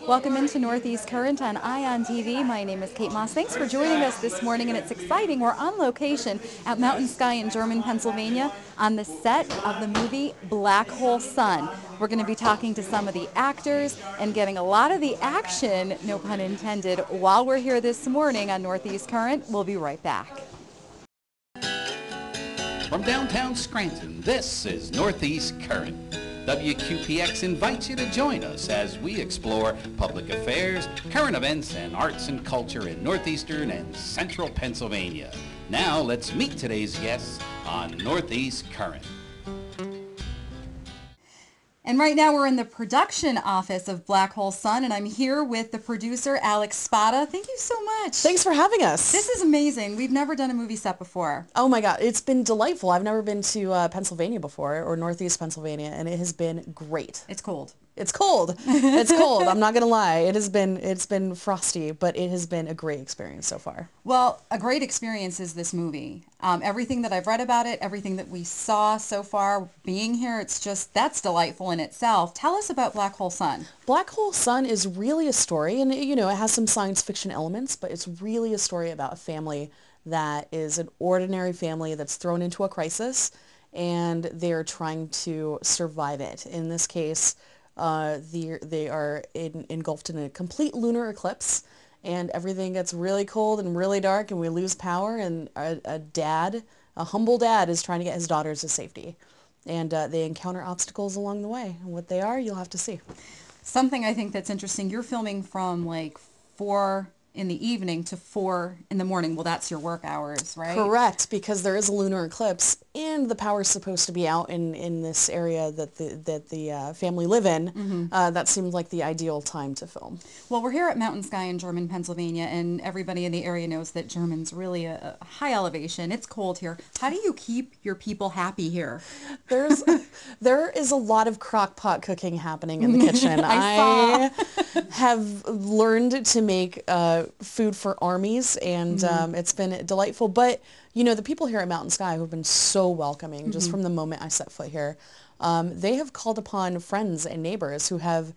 Welcome into Northeast Current on Ion TV. My name is Kate Moss. Thanks for joining us this morning, and it's exciting. We're on location at Mountain Sky in German, Pennsylvania, on the set of the movie Black Hole Sun. We're going to be talking to some of the actors and getting a lot of the action, no pun intended, while we're here this morning on Northeast Current. We'll be right back. From downtown Scranton, this is Northeast Current. WQPX invites you to join us as we explore public affairs, current events, and arts and culture in northeastern and central Pennsylvania. Now let's meet today's guests on Northeast Current. And right now we're in the production office of Black Hole Sun, and I'm here with the producer, Alex Spada. Thank you so much. Thanks for having us. This is amazing. We've never done a movie set before. Oh my God, it's been delightful. I've never been to Pennsylvania before, or Northeast Pennsylvania, and it has been great. It's cold. It's cold. It's cold. I'm not gonna lie. It's been frosty, but it has been a great experience so far. Well, a great experience is this movie. Everything that I've read about it, everything that we saw so far, being here, that's delightful in itself. Tell us about Black Hole Sun. Black Hole Sun is really a story, and it has some science fiction elements, but it's really a story about a family that is an ordinary family that's thrown into a crisis, and they're trying to survive it. In this case, they are engulfed in a complete lunar eclipse, and everything gets really cold and really dark, and we lose power, and a humble dad is trying to get his daughters to safety, and they encounter obstacles along the way, and what they are, you'll have to see. Something I think that's interesting, you're filming from like 4 in the evening to 4 in the morning. Well, that's your work hours, right? Correct, because there is a lunar eclipse, and the power's supposed to be out in this area that the family live in. Mm-hmm. That seemed like the ideal time to film. Well, we're here at Mountain Sky in German, Pennsylvania, and everybody in the area knows that German's really a high elevation. It's cold here. How do you keep your people happy here? There is a lot of crock pot cooking happening in the kitchen. I have learned to make food for armies, and it's been delightful. But the people here at Mountain Sky who've been so welcoming just from the moment I set foot here, they have called upon friends and neighbors who have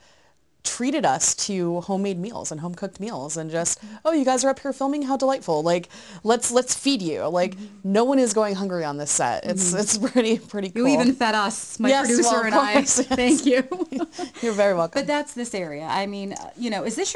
treated us to homemade meals and home-cooked meals, and just, oh, you guys are up here filming? How delightful. Like, let's feed you. Like, no one is going hungry on this set. It's pretty cool. You even fed us, my producer and I. Yes. Thank you. You're very welcome. But that's this area. I mean, is this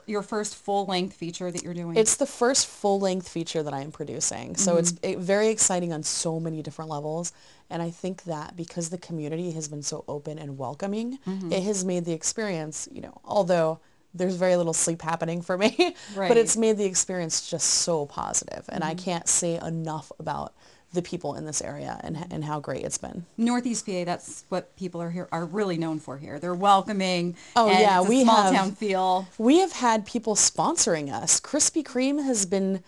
your first full-length feature that you're doing? It's the first full-length feature that I am producing. So it's very exciting on so many different levels. And I think that because the community has been so open and welcoming, it has made the experience, although there's very little sleep happening for me, but it's made the experience just so positive. And I can't say enough about the people in this area and how great it's been. Northeast PA, that's what people are really known for here. They're welcoming. Oh, and yeah, it's a small town feel. We have had people sponsoring us. Krispy Kreme has been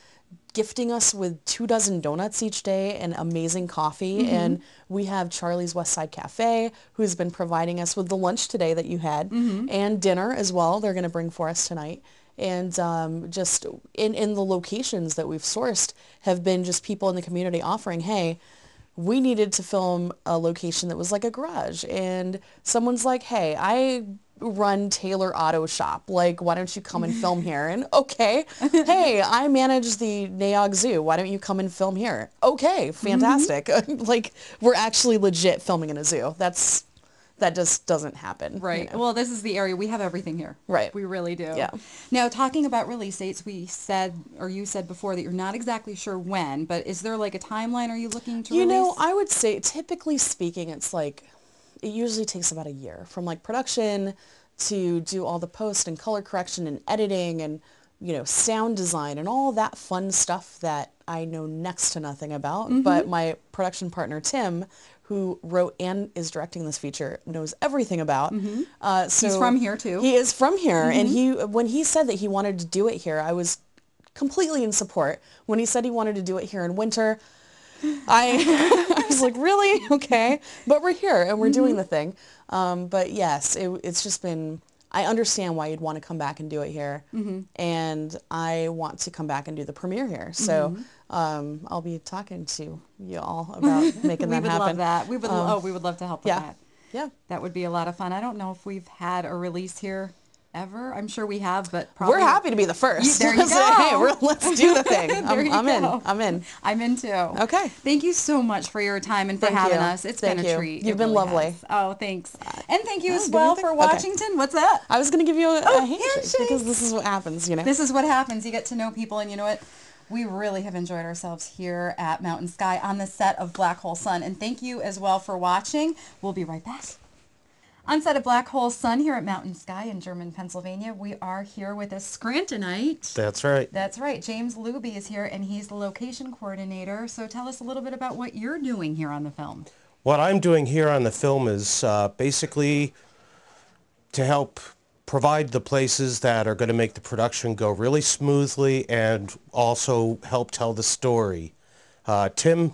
gifting us with 24 donuts each day and amazing coffee. And we have Charlie's West Side Cafe, who's been providing us with the lunch today that you had, and dinner as well. They're going to bring for us tonight. And just in the locations that we've sourced have been just people in the community offering, hey, we needed to film a location that was like a garage. And someone's like, hey, I run Taylor Auto Shop. Like, why don't you come and film here? And okay, hey, I manage the Naog Zoo. Why don't you come and film here? Okay, fantastic. Like, we're actually legit filming in a zoo. That just doesn't happen. Right. Well, this is the area. We have everything here. Right. We really do. Yeah. Now, talking about release dates, you said before that you're not exactly sure when, but is there like a timeline? Are you looking to release? I would say, typically speaking, it's like, it usually takes about a year from like production to do all the post and color correction and editing and, sound design and all that fun stuff that I know next to nothing about. But my production partner, Tim, who wrote and is directing this feature, knows everything about. So he's from here too. He is from here. And when he said that he wanted to do it here, I was completely in support. When he said he wanted to do it here in winter, I was like, really? Okay. But we're here and we're doing the thing. But yes, it's just been, I understand why you'd want to come back and do it here. And I want to come back and do the premiere here. So I'll be talking to you all about making that happen. We would love that. We would love to help with that. Yeah. That would be a lot of fun. I don't know if we've had a release here ever? I'm sure we have, but probably... We're happy to be the first. There you go. Hey, let's do the thing. I'm in. I'm in. I'm in too. Okay. Thank you so much for your time and for having us. It's been a treat. You've been lovely. Has. Oh, thanks. And thank you as well for Washington. Okay. What's that? I was going to give you a handshake because this is what happens, you know. This is what happens. You get to know people, and you know what? We really have enjoyed ourselves here at Mountain Sky on the set of Black Hole Sun. And thank you as well for watching. We'll be right back. On set of Black Hole Sun here at Mountain Sky in German, Pennsylvania, we are here with a Scrantonite. That's right. That's right. James Luby is here, and he's the location coordinator. So tell us a little bit about what you're doing here on the film. What I'm doing here on the film is basically to help provide the places that are going to make the production go really smoothly and also help tell the story. Tim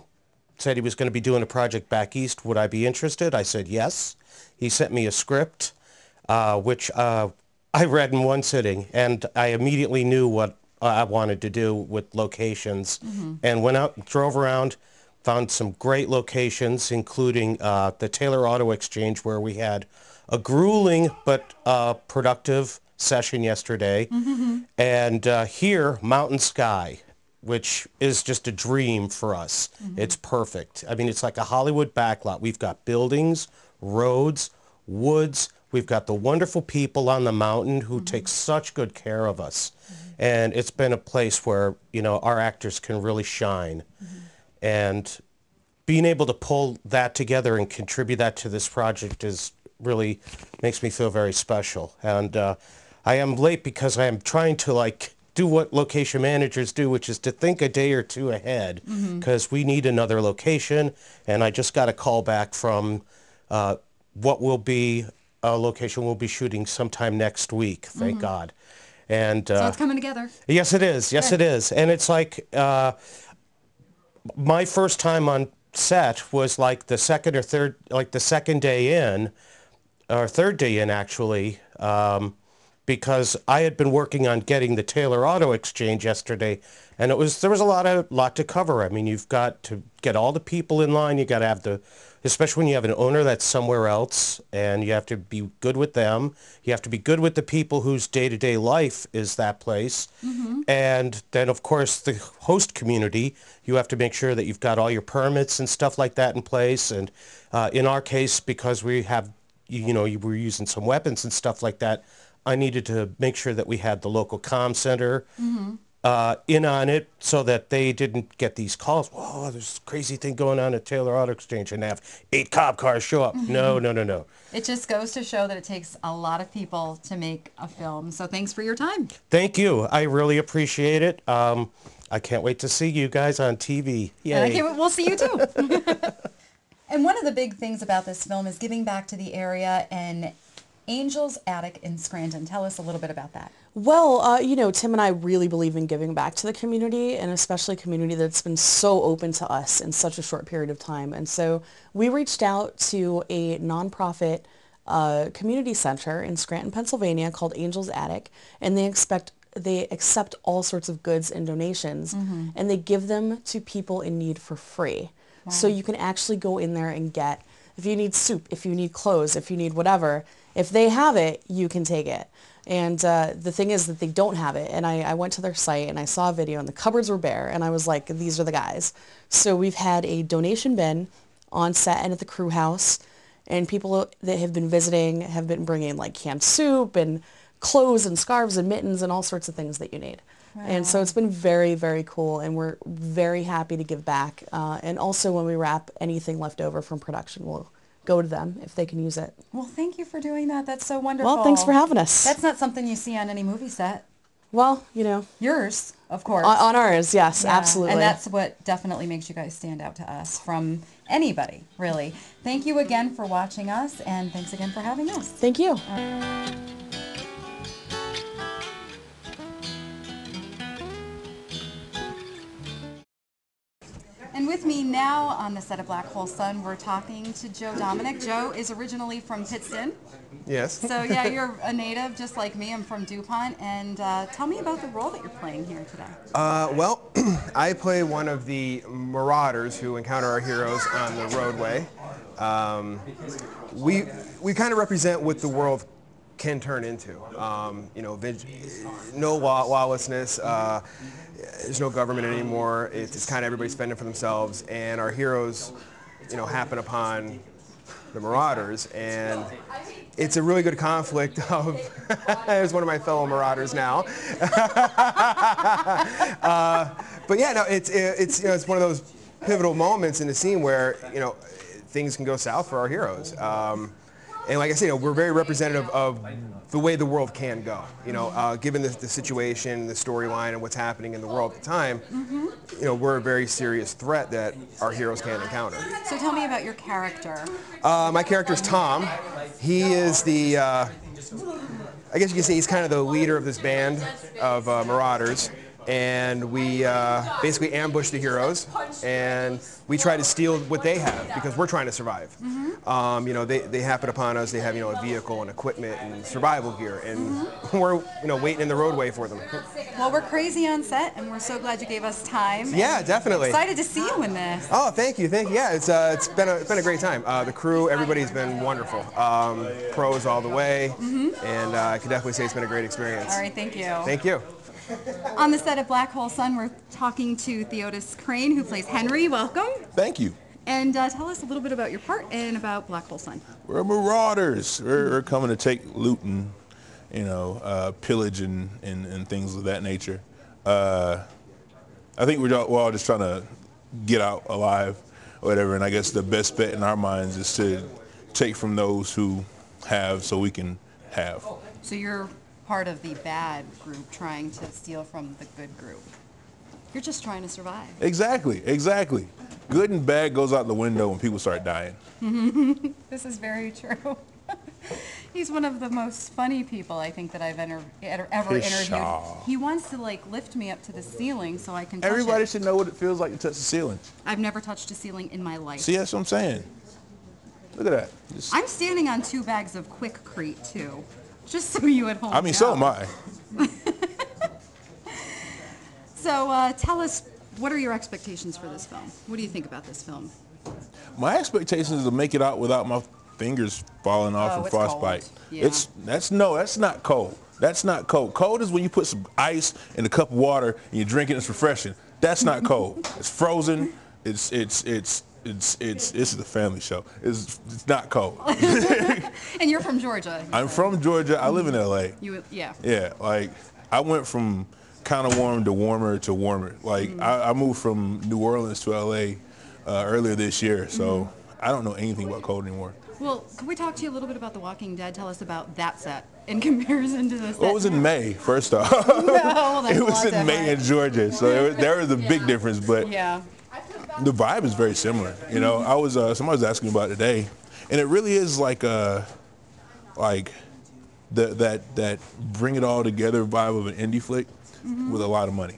said he was going to be doing a project back east. Would I be interested? I said yes. He sent me a script, which I read in one sitting, and I immediately knew what I wanted to do with locations, and went out and drove around, found some great locations, including the Taylor Auto Exchange, where we had a grueling but productive session yesterday, and here, Mountain Sky, which is just a dream for us. It's perfect. I mean, it's like a Hollywood backlot. We've got buildings, roads, woods. We've got the wonderful people on the mountain who take such good care of us. And it's been a place where, you know, our actors can really shine. And being able to pull that together and contribute that to this project is really makes me feel very special. And I am late because I am trying to, like, do what location managers do, which is to think a day or two ahead, because we need another location. And I just got a call back from what will be a location we'll be shooting sometime next week, thank God. And so it's coming together. Yes, it is. Yes, it is. And it's like my first time on set was like the second or third, like the second day in, or third day in actually, because I had been working on getting the Taylor Auto Exchange yesterday, and there was a lot to cover. I mean, you've got to get all the people in line. You got to have especially when you have an owner that's somewhere else, and you have to be good with them. You have to be good with the people whose day-to-day life is that place. And then, of course, the host community, you have to make sure that you've got all your permits and stuff like that in place. And in our case, because we have, you know, we're using some weapons and stuff like that, I needed to make sure that we had the local comm center in on it so that they didn't get these calls. Whoa, there's this crazy thing going on at Taylor Auto Exchange, and have 8 cop cars show up. No, no, no, no. It just goes to show that it takes a lot of people to make a film. So thanks for your time. Thank you. I really appreciate it. I can't wait to see you guys on TV. Yay. And we'll see you too. And one of the big things about this film is giving back to the area and Angel's Attic in Scranton. Tell us a little bit about that. Well, you know, Tim and I really believe in giving back to the community, and especially a community that's been so open to us in such a short period of time. And so we reached out to a nonprofit community center in Scranton, Pennsylvania called Angel's Attic, and they accept all sorts of goods and donations, and they give them to people in need for free. Wow. So you can actually go in there and get, if you need soup, if you need clothes, if you need whatever, if they have it, you can take it. And the thing is that they don't have it. And I went to their site and I saw a video and the cupboards were bare. And I was like, these are the guys. So we've had a donation bin on set and at the crew house. And people that have been visiting have been bringing like canned soup and clothes and scarves and mittens and all sorts of things that you need. Wow. And so it's been very, very cool. And we're very happy to give back. And also when we wrap anything left over from production, we'll go to them if they can use it. Well, thank you for doing that. That's so wonderful. Well, thanks for having us. That's not something you see on any movie set. Well, you know. Yours, of course. On ours, yes, yeah. Absolutely. And that's what definitely makes you guys stand out to us from anybody, really. Thank you again for watching us, and thanks again for having us. Thank you. And with me now on the set of Black Hole Sun, we're talking to J Domenic. Joe is originally from Pittston. Yes. So yeah, you're a native just like me. I'm from DuPont. And tell me about the role that you're playing here today. Well, I play one of the marauders who encounter our heroes on the roadway. We kind of represent what the world can turn into. You know, no lawlessness. There's no government anymore. It's kind of everybody spending for themselves, and our heroes, you know, happen upon the Marauders, and it's a really good conflict of. There's one of my fellow Marauders now. But yeah, no, it's you know, it's one of those pivotal moments in the scene where, you know, things can go south for our heroes. And like I said, you know, we're very representative of the way the world can go. You know, given the situation, the storyline, and what's happening in the world at the time, you know, we're a very serious threat that our heroes can encounter. So tell me about your character. My character is Tom. He is the, I guess you can say he's kind of the leader of this band of Marauders. And we basically ambush the heroes, and we try to steal what they have because we're trying to survive. You know, they happen upon us. They have, you know, a vehicle and equipment and survival gear, and we're, you know, waiting in the roadway for them. Well, we're crazy on set, and we're so glad you gave us time. Yeah, definitely. Excited to see you in this. Oh, thank you, thank you. Yeah, it's been a great time. The crew, everybody's been wonderful. Pros all the way, and I can definitely say it's been a great experience. All right, thank you. Thank you. On the set of Black Hole Sun, we're talking to Theodis Crane, who plays Henry. Welcome. Thank you. And tell us a little bit about your part and about Black Hole Sun. We're Marauders. We're coming to take loot and, you know, pillage and things of that nature. I think we're all just trying to get out alive or whatever, and I guess the best bet in our minds is to take from those who have so we can have. So you're part of the bad group trying to steal from the good group. You're just trying to survive. Exactly, exactly. Good and bad goes out the window when people start dying. This is very true. He's one of the most funny people I think that I've ever interviewed. He wants to like lift me up to the ceiling so I can touch Everybody it. should know what it feels like to touch the ceiling. I've never touched a ceiling in my life. See, that's what I'm saying. Look at that. I'm standing on 2 bags of Quickcrete too. Just so you at home I mean, know. so am I. So tell us, what are your expectations for this film? What do you think about this film? My expectation is to make it out without my fingers falling off from it's frostbite. cold. Yeah. That's not cold. That's not cold. Cold is when you put some ice in a cup of water and you drink it. It's refreshing. That's not cold. It's frozen. This is a family show. It's not cold. And you're from Georgia. I'm from Georgia. I live in LA. Yeah. Yeah, like I went from kind of warm to warmer to warmer. Like I moved from New Orleans to LA earlier this year, so I don't know anything about cold anymore. Well, could we talk to you a little bit about The Walking Dead? Tell us about that set in comparison to this set. Well, it was in May, first off. No, that's it was in May in Georgia, so there was a big difference, but yeah. The vibe is very similar. You know, I was somebody was asking about it today, and it really is like that bring it all together vibe of an indie flick with a lot of money.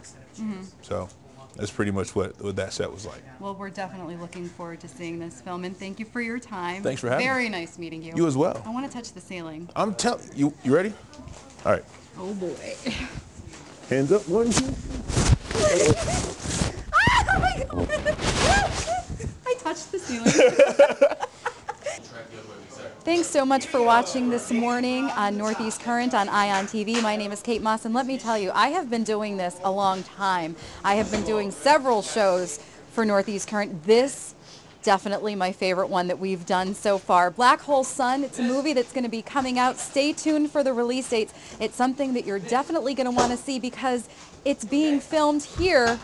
So that's pretty much what that set was like. Well, we're definitely looking forward to seeing this film, and thank you for your time. Thanks for having me. Very nice meeting you. You as well. I want to touch the ceiling. I'm telling you. You ready? All right. Oh boy. Hands up. 1, 2. Oh my God. I touched the ceiling. Thanks so much for watching this morning on Northeast Current on ION TV. My name is Kate Moss, and let me tell you, I have been doing this a long time. I have been doing several shows for Northeast Current. This definitely my favorite one that we've done so far. Black Hole Sun, it's a movie that's going to be coming out. Stay tuned for the release dates. It's something that you're definitely going to want to see because it's being filmed here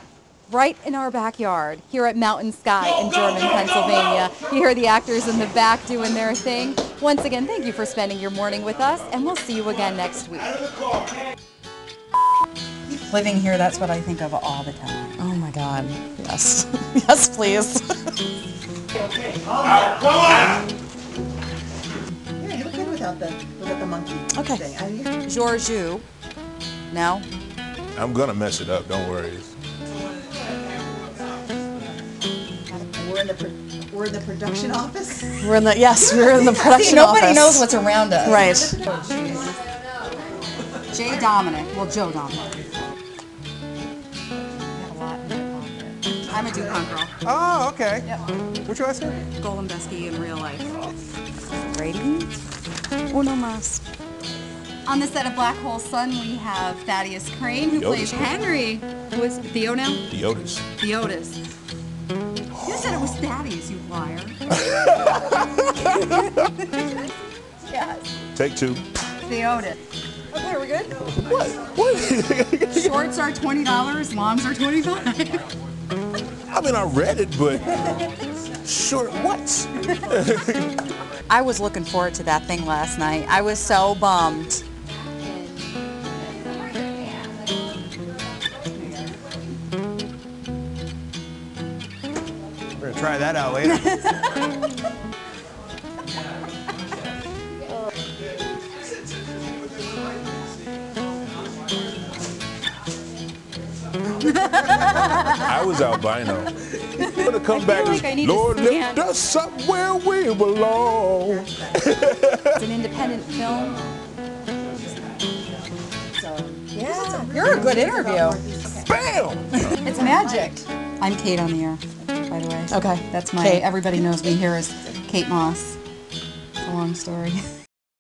right in our backyard, here at Mountain Sky in German, Pennsylvania. You hear the actors in the back doing their thing. Once again, thank you for spending your morning with us, and we'll see you again next week. Living here, that's what I think of all the time. Oh my God, yes. Yes, please. Yeah, you look good without the monkey Okay. thing. Georgiou. Now, I'm gonna mess it up. Don't worry. We're in the production office. We're in the production office. nobody knows what's around us. Right. J Domenic. Well, Joe Dominic. You have a lot in your pocket. I'm a DuPont girl. Oh, okay. Yep. What's your last name? Golden Besky in real life. Brady? Uno más. On the set of Black Hole Sun, we have Theodis Crane, who plays Henry. Who is Theo now? Theodus. Theodus. You said it was Thaddeus, you liar. Yes. Take two. Theodus. Okay, are we good? What? Shorts are $20, longs are $25. I mean, I read it, but short what? I was looking forward to that thing last night. I was so bummed. We're going to try that out later. I was albino. I'm gonna come back like I and need to Lord, scan. lift us up where we belong. It's an independent film. Yeah. You're a good interview. Bam! It's magic. I'm Kate on the air, by the way. Okay. That's my, Kate. everybody knows me here as Kate Moss. It's a long story.